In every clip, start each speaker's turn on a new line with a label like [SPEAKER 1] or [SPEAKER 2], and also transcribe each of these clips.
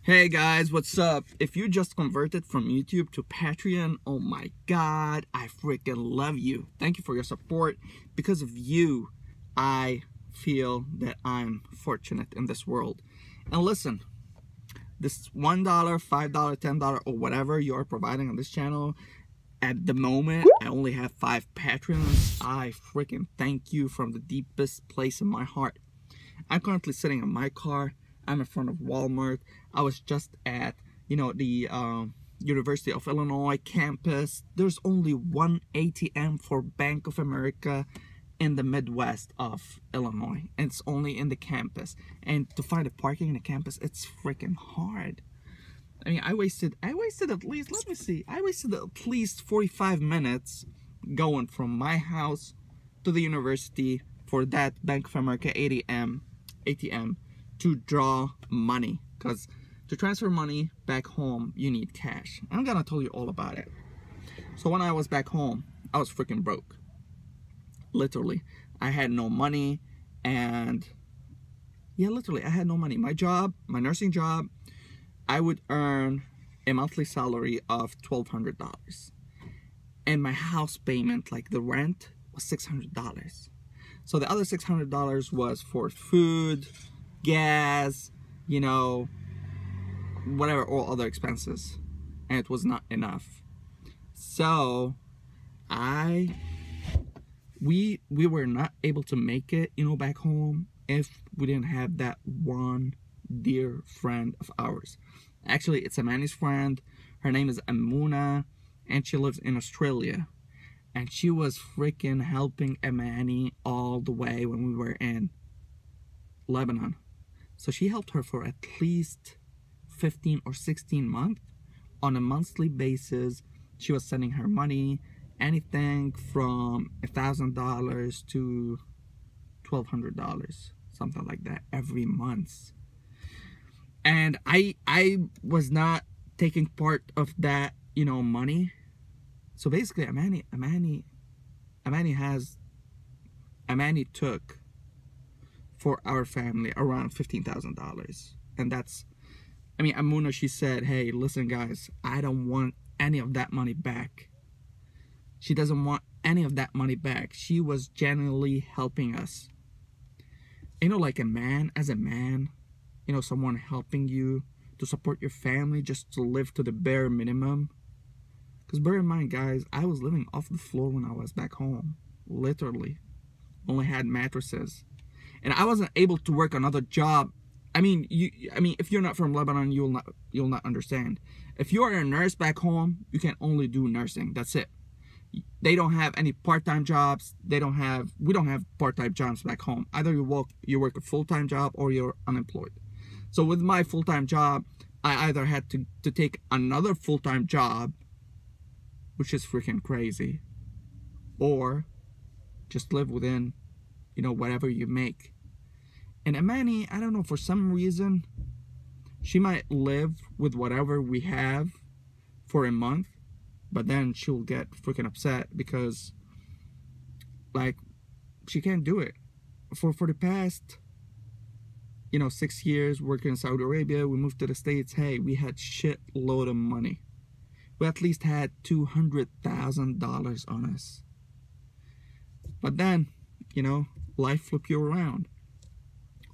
[SPEAKER 1] Hey guys, what's up? If you just converted from YouTube to Patreon, oh my god, I freaking love you. Thank you for your support. Because of you, I feel that I'm fortunate in this world. And listen, this $1, $5, $10, or whatever you are providing on this channel, at the moment, I only have 5 patrons. I freaking thank you from the deepest place in my heart. I'm currently sitting in my car. I'm in front of Walmart. I was just at, the University of Illinois campus. There's only one ATM for Bank of America in the Midwest of Illinois. And it's only in the campus. And to find a parking in the campus, it's freaking hard. I mean, I wasted at least, let me see, I wasted at least 45 minutes going from my house to the university for that Bank of America ATM to draw money, because to transfer money back home you need cash. I'm gonna tell you all about it. So when I was back home, I was freaking broke. Literally, I had no money, and yeah, literally I had no money. My job, my nursing job, I would earn a monthly salary of $1,200, and my house payment, like the rent, was $600. So the other $600 was for food, gas, whatever, all other expenses, and it was not enough. So we were not able to make it, back home, if we didn't have that one dear friend of ours. Actually, it's Amani's friend. Her name is Amuna, and she lives in Australia. And she was freaking helping Amani all the way when we were in Lebanon. So she helped her for at least 15 or 16 months. On a monthly basis, she was sending her money, anything from $1,000 to $1,200, something like that, every month. And I was not taking part of that, money. So basically, Amani took for our family around $15,000. And that's, Amuna, she said, hey, listen guys, I don't want any of that money back. She doesn't want any of that money back. She was genuinely helping us. Like as a man, someone helping you to support your family, just to live to the bare minimum. Because bear in mind, guys, I was living off the floor when I was back home. Literally. Only had mattresses. And I wasn't able to work another job. If you're not from Lebanon, you'll not understand. If you are a nurse back home, you can only do nursing. That's it. They don't have any part-time jobs. We don't have part-time jobs back home. Either you work a full-time job or you're unemployed. So with my full-time job, I either had to take another full-time job, which is freaking crazy, or just live within, whatever you make. And Amani, I don't know, for some reason, she might live with whatever we have for a month, but then she'll get freaking upset because, she can't do it. For the past, 6 years working in Saudi Arabia, we moved to the States. Hey, we had shitload of money. We at least had $200,000 on us. But then, life flipped you around.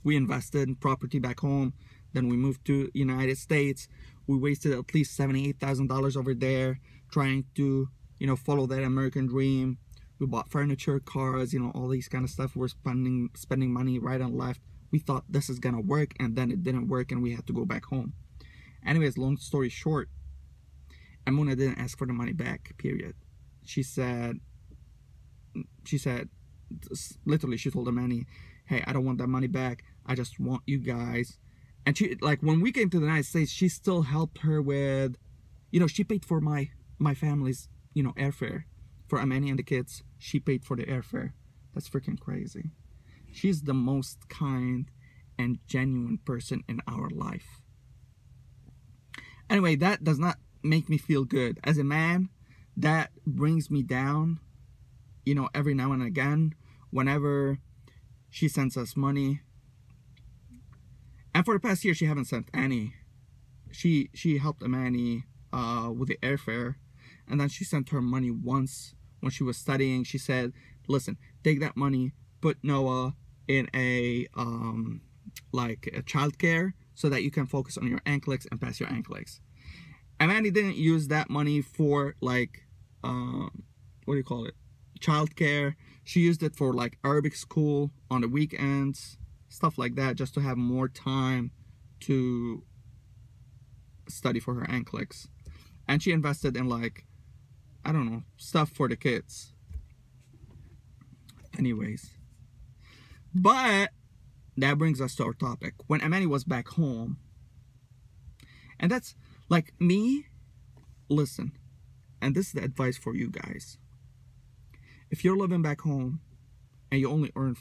[SPEAKER 1] We invested in property back home. Then we moved to United States. We wasted at least $78,000 over there trying to, follow that American dream. We bought furniture, cars, all these kind of stuff. We're spending money right and left. We thought this is gonna work, and then it didn't work, and we had to go back home. Anyways, long story short, Amuna didn't ask for the money back, period. She said, literally, she told Amani, hey, I don't want that money back. I just want you guys. And she, when we came to the United States, she still helped her with, she paid for my family's, airfare. For Amani and the kids, she paid for the airfare. That's freaking crazy. She's the most kind and genuine person in our life. Anyway, that does not make me feel good. As a man, that brings me down, every now and again, whenever she sends us money. And for the past year, she haven't sent any she helped Amani with the airfare, and then she sent her money once when she was studying. She said, listen, take that money, put Noah in a like a childcare so that you can focus on your NCLEX and pass your NCLEX. Amani didn't use that money for like what do you call it, childcare. She used it for like Arabic school on the weekends, stuff like that, just to have more time to study for her NCLEX. And she invested in like, I don't know, stuff for the kids. Anyways, but that brings us to our topic. When Amani was back home, and that's like me, listen, and this is the advice for you guys. If you're living back home and you only earn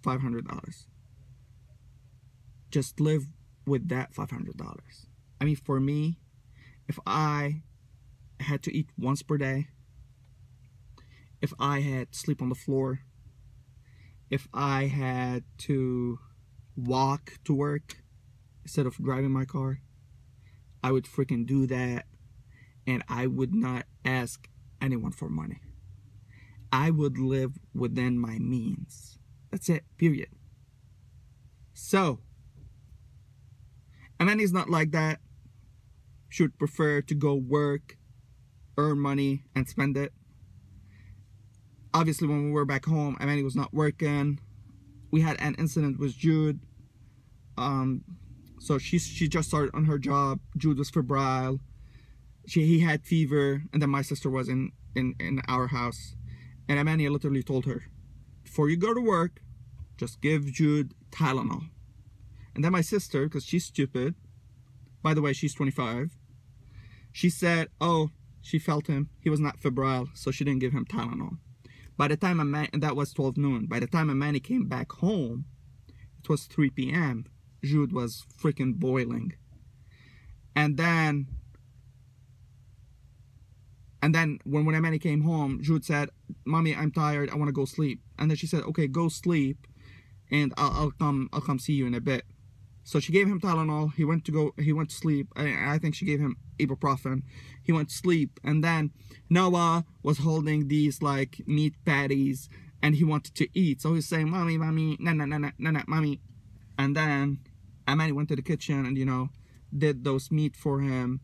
[SPEAKER 1] $500, just live with that $500. I mean, for me, if I had to eat once per day, if I had to sleep on the floor, if I had to walk to work instead of driving my car, I would freaking do that, and I would not ask anyone for money. I would live within my means. That's it, period. So, Amani's not like that. She would prefer to go work, earn money, and spend it. Obviously, when we were back home, Amani was not working. We had an incident with Jude. So she just started on her job. Jude was febrile. He had fever, and then my sister was in our house. And Amani literally told her, before you go to work, just give Jude Tylenol. And then my sister, because she's stupid, by the way, she's 25, she said, oh, she felt him. He was not febrile, so she didn't give him Tylenol. By the time and that was 12 noon. By the time Amani came back home, it was 3 p.m. Jude was freaking boiling. And then when Amani came home, Jude said, Mommy, I'm tired. I want to go sleep. And then she said, okay, go sleep, and I'll come see you in a bit. So she gave him Tylenol. He went to sleep. I think she gave him ibuprofen. He went to sleep. And then Noah was holding these like meat patties, and he wanted to eat. So he's saying, Mommy, Mommy. And then Amani went to the kitchen and, you know, did those meat for him.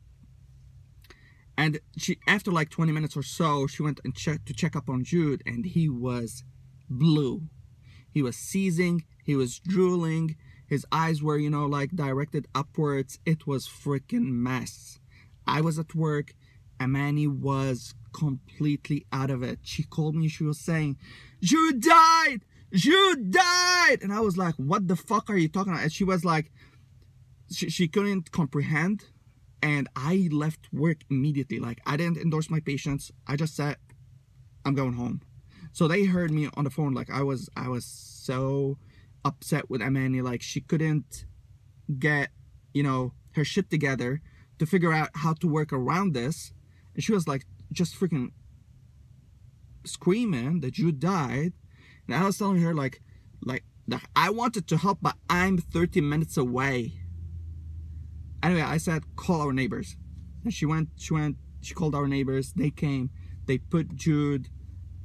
[SPEAKER 1] And after like 20 minutes or so, she went and check up on Jude, and he was blue. He was seizing. He was drooling. His eyes were, you know, like directed upwards. It was freaking mess. I was at work. Amani was completely out of it. She called me. She was saying, Jude died! Jude died! And I was like, what the fuck are you talking about? And she was like, she couldn't comprehend. And I left work immediately. Like, I didn't endorse my patients. I just said, I'm going home. So they heard me on the phone. Like, I was so upset with Amani. Like, she couldn't get, you know, her shit together to figure out how to work around this. And she was like, just freaking screaming that Jude died. And I was telling her like I wanted to help, but I'm 30 minutes away. Anyway, I said, call our neighbors. And she called our neighbors. They came. They put Jude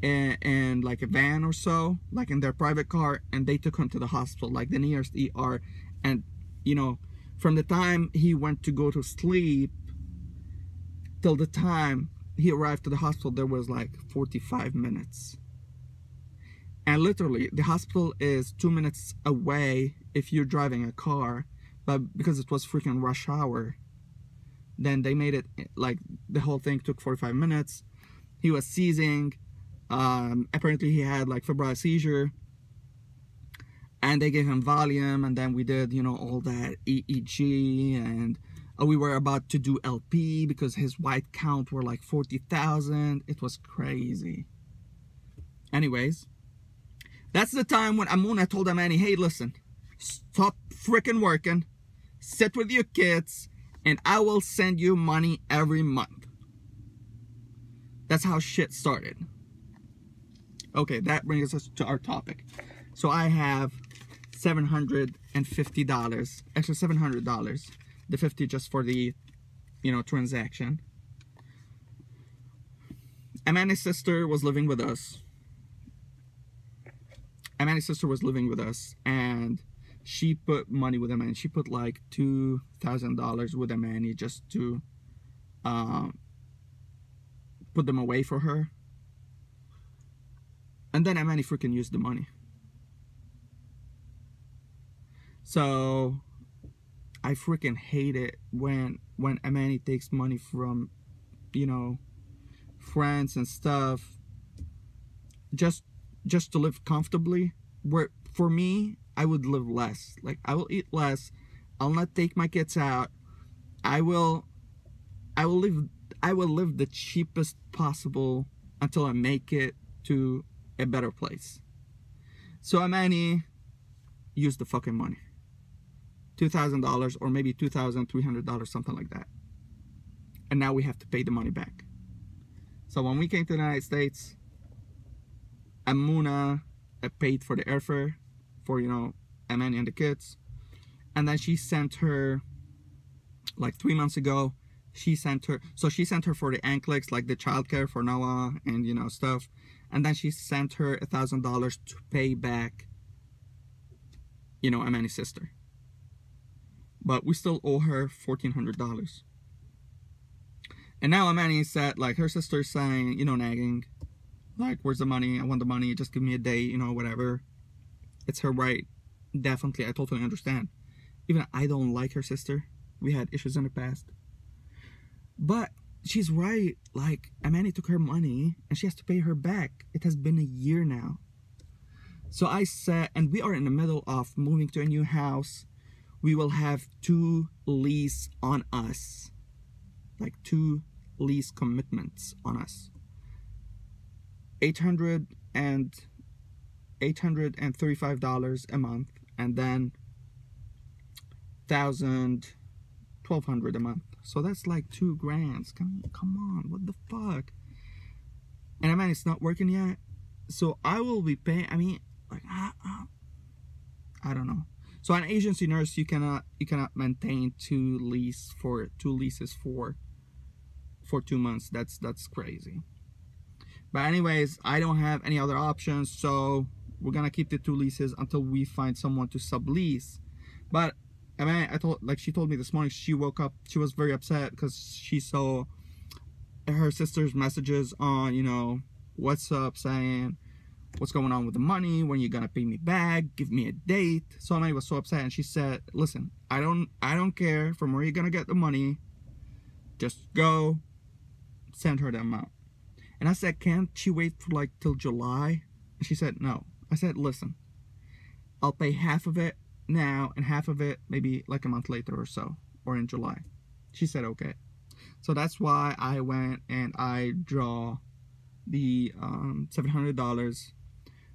[SPEAKER 1] in like a van or so, like in their private car, and they took him to the hospital, like the nearest ER. And, you know, from the time he went to go to sleep till the time he arrived to the hospital, there was like 45 minutes. And literally, the hospital is 2 minutes away if you're driving a car. But because it was freaking rush hour, then they made it like the whole thing took 45 minutes. He was seizing. Apparently he had like febrile seizure. And they gave him Valium. And then we did, you know, all that EEG. And we were about to do LP because his white count were like 40,000. It was crazy. Anyways, that's the time when Amuna told Amani, hey, listen, stop freaking working. Sit with your kids, and I will send you money every month. That's how shit started. Okay, that brings us to our topic. So I have $750, actually $700. the 50 just for the, you know, transaction. Amani's sister was living with us. Amani's sister was living with us, and she put money with Amani. She put like $2,000 with Amani just to put them away for her. And then Amani freaking used the money. So I freaking hate it when Amani takes money from, you know, friends and stuff just to live comfortably. Where for me, I would live less. Like, I will eat less. I'll not take my kids out. I will live the cheapest possible until I make it to a better place. So Amani used the fucking money. $2,000 or maybe $2,300, something like that. And now we have to pay the money back. So when we came to the United States, Amuna paid for the airfare for, you know, Amani and the kids. And then she sent her, like 3 months ago, she sent her for the anklets, like the childcare for Noah and, you know, stuff. And then she sent her $1,000 to pay back, you know, Amani's sister. But we still owe her $1,400. And now Amani said, like, her sister's saying, you know, nagging, like, where's the money? I want the money. Just give me a day, you know, whatever. It's her right. Definitely, I totally understand. Even I don't like her sister. We had issues in the past. But she's right. Like, Amani took her money and she has to pay her back. It has been a year now. So I said, and we are in the middle of moving to a new house. We will have 2 lease on us. Like 2 lease commitments on us. $835 a month, and then $1,200 a month. So that's like $2,000. Come on, what the fuck? And I mean, it's not working yet. So I will be paying. I mean, like I don't know. So an agency nurse, you cannot maintain 2 leases for 2 months. That's crazy. But anyways, I don't have any other options, so we're gonna keep the 2 leases until we find someone to sublease. But I mean, she told me this morning, she woke up, she was very upset because she saw her sister's messages on, you know, WhatsApp saying, what's going on with the money? When you gonna pay me back? Give me a date. So Amani was so upset, and she said, listen, I don't care from where you're gonna get the money. Just go send her the amount. And I said, can't she wait for like till July? And she said, no. I said, listen, I'll pay half of it now and half of it maybe like a month later or so, or in July. She said, okay. So that's why I went and I draw the $700. I'm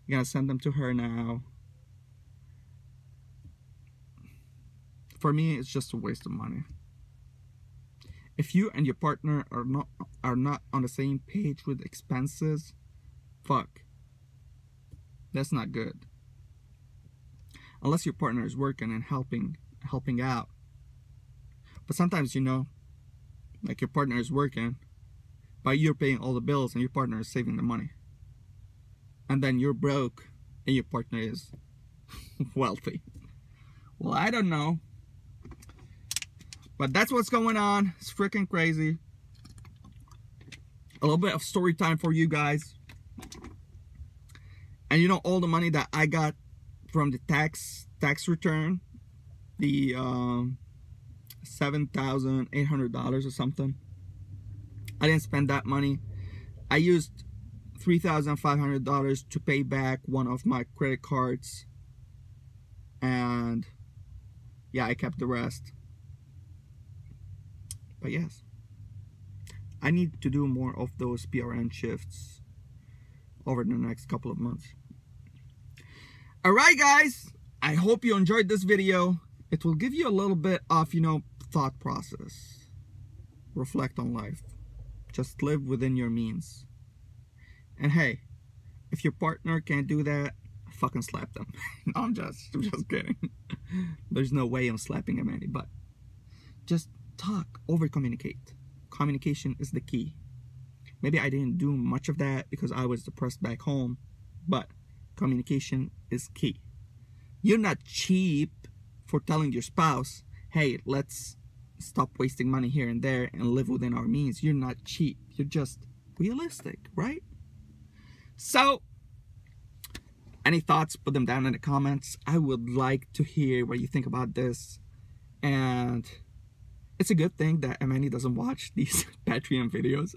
[SPEAKER 1] gonna send them to her now. For me, it's just a waste of money. If you and your partner are not on the same page with expenses, fuck. That's not good. Unless your partner is working and helping out. But sometimes, you know, like your partner is working, but you're paying all the bills and your partner is saving the money. And then you're broke and your partner is wealthy. Well, I don't know. But that's what's going on. It's freaking crazy. A little bit of story time for you guys. And you know, all the money that I got from the tax return, the $7,800 or something, I didn't spend that money. I used $3,500 to pay back one of my credit cards, and yeah, I kept the rest. But yes, I need to do more of those PRN shifts over the next couple of months. Alright guys, I hope you enjoyed this video. It will give you a little bit of, you know, thought process. Reflect on life. Just live within your means. And hey, if your partner can't do that, fucking slap them. No, I'm just kidding. There's no way I'm slapping him any, but Just talk, over communicate. Communication is the key. Maybe I didn't do much of that because I was depressed back home, but communication is key. You're not cheap for telling your spouse, hey, let's stop wasting money here and there and live within our means. You're not cheap. You're just realistic, right? So, any thoughts, put them down in the comments. I would like to hear what you think about this. And it's a good thing that Amani doesn't watch these Patreon videos.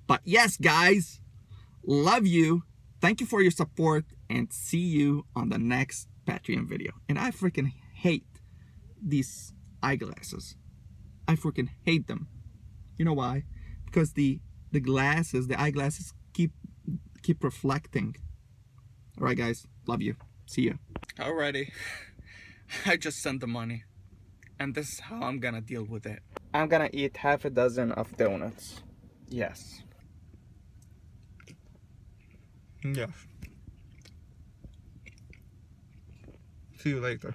[SPEAKER 1] But yes, guys, love you. Thank you for your support and see you on the next Patreon video. And I freaking hate these eyeglasses. I freaking hate them. You know why? Because the eyeglasses keep reflecting. All right, guys, love you. See you. Alrighty, I just sent the money, and this is how I'm gonna deal with it. I'm gonna eat half a dozen of donuts. Yes. Yes. See you later.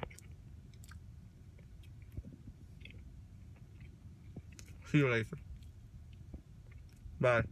[SPEAKER 1] See you later. Bye.